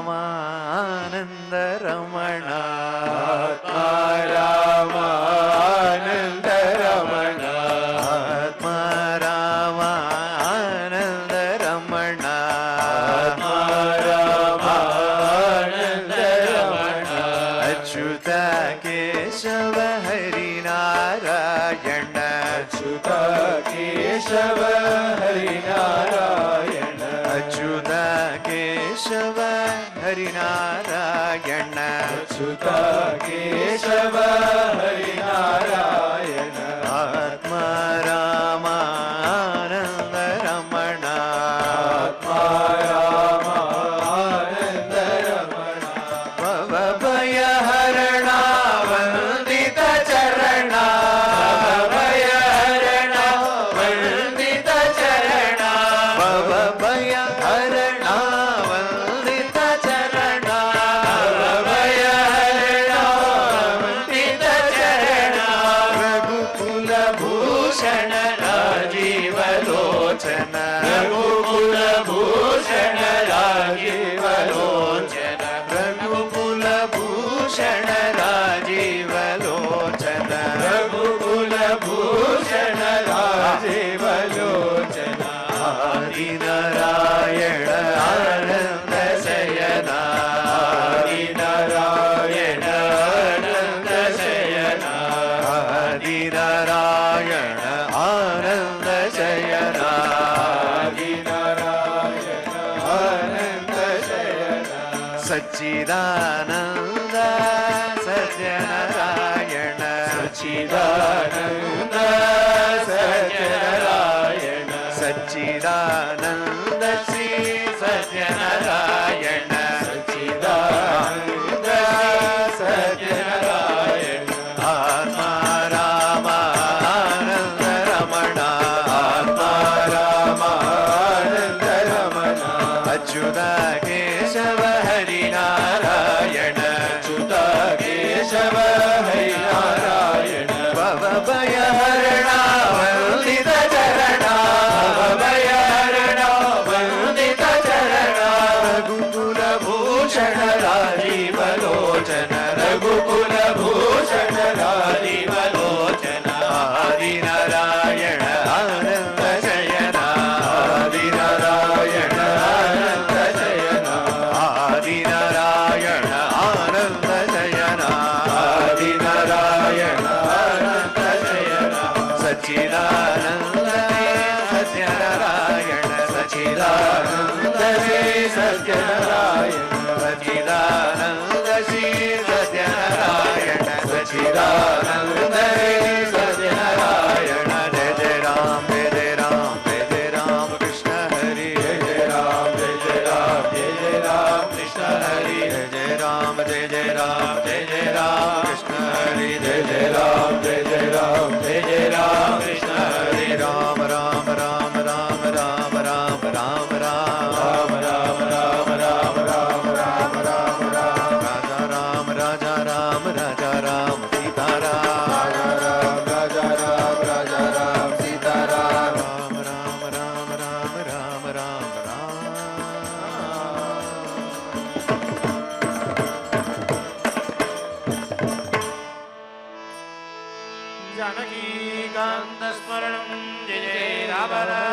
रामानंद रमण आत्मा रामानंद रमण आत्मा रामानंद रमण आत्मा रामानंद रमण अच्युत केशव हरि नारायण अच्युत केशव हरि नारायण अच्युत केशव हरि नारायण अच्युत केशव हरि नारायण आत्मा रामानंद रमण आत्मा रामानंद रमण भवभय हरणा वंदित चरणा भय हरणा वंदित चरणा भवभय हरणा वंदित चरणा भय हरणा वंदित चरणा रघुकुल भूषण राजीव लोचन रघुकुल भूषण राजीव लोचन रघुकुल भूषण राजीव लोचन रघुकुल भूषण राजीव लोचन आदि नारायण आनंद शयना हरि नारायण आनंद शयना आदि नारायण आनंद शयना हरि नारायण आनंद शयना सच्चिदानंद सत्यनारायण सच्चिदानंद सत्यनारायण सच्चिदानंद श्री सत्यनारायण सच्चिदानंद सत्यनारायण आत्मा रामानंद रमण आत्मा रामानंद रमण अच्युत केशव हरि नारायण अच्युत केशव हरि नारायण भवभय हरणा वंदित चरणा भय हरणा वंदित चरणा रघुकुल भूषण राजीव लोचन रघुकुल भूषण राजीव लोचन आदि नारायण आनंद शयना हरि नारायण आनंद शयना आदि नारायण आनंद शयना हरि नारायण आनंद शयना सच्चिदानंद सत्यनारायण सच्चिदानंद श्री सत्यनारायण सच्चिदानंद श्री सत्यनारायण सच्चिदानंद श्री सत्यनारायण जय जय राम जय जय राम जय जय राम कृष्ण हरि जय जय राम जय जय राम जय जय राम कृष्ण हरि जय जय राम जय जय राम जय जय राम कृष्ण हरि जय जय राम जय जय राम जय जय राम कृष्ण हरि राम राम राम राम राम राम राम राम राम राम राम राम राम राम राम राम राजा राम राजा राम राजा राम सीता राम राजा राम राजा राम सीता राम राम राम राम राम राम राम राम जानकी कांत स्मरणं जय जय राम राम